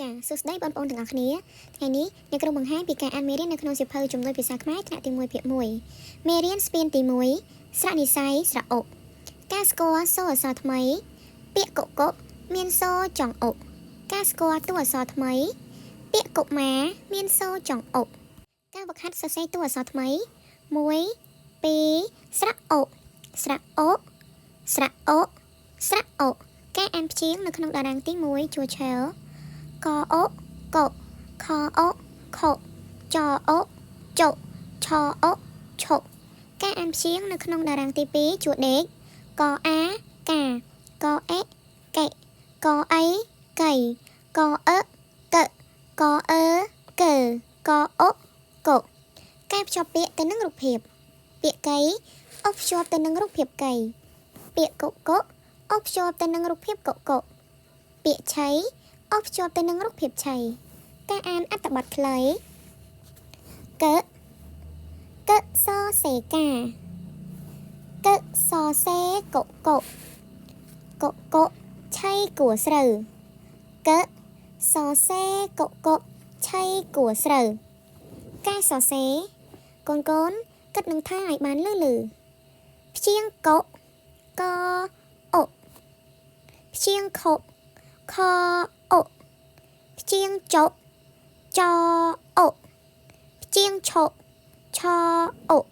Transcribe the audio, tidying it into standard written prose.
ចាសួស្តីបងប្អូនទាំងអស់គ្នាថ្ងៃនេះអ្នកគ្រូបង្ហាញពីការអានមេរៀននៅក្នុងសៀវភៅជំនួយភាសាខ្មែរថ្នាក់ទី1ភាគ1មេរៀនស្ពានទី1ស្រៈនិស្ស័យស្រៈអុកការស្គាល់សូរអក្សរថ្មីពាក្យកុកុកមានសូរចុងអុកការស្គាល់តួអក្សរថ្មីពាក្យកុមារមានសូរចុងអុកការវឹកហាត់សរសេរតួអក្សរថ្មី1 2ស្រៈអុកស្រៈអុកស្រៈអុកស្រៈអុកការអានព្យាង្គនៅក្នុងតារាងទី1ជួរឆែលកអុកកុកខអុកខុកចអុកចុកឆអុកឆុកការអានព្យាង្គនៅក្នុងតារាងទី2ជួរដេកកអាកាកអេកេកអីកៃកអឺកកអឺកើកអុកកុកការភ្ជាប់ពាក្យទៅនឹងរូបភាពពាក្យកៃអុកភ្ជាប់ទៅនឹងរូបភាពកៃពាក្យកុកកុកអុកភ្ជាប់ទៅនឹងរូបភាពកុកកុកពាក្យឆៃអុកភ្ជាប់ទៅនឹងរូបភាពឆៃការអានអត្ថបទខ្លីកកសសេកាកសសេកុកកុកកុកកុឆៃគួស្រូវកសសេកុកកុឆៃគួស្រូវការសរសេរកូនគិតនឹងថាឲ្យបានលឺព្យាង្គកុកអុកព្យាង្គខុកខអុកព្យាង្គចុកចអុកព្យាង្គឆុកឆអុក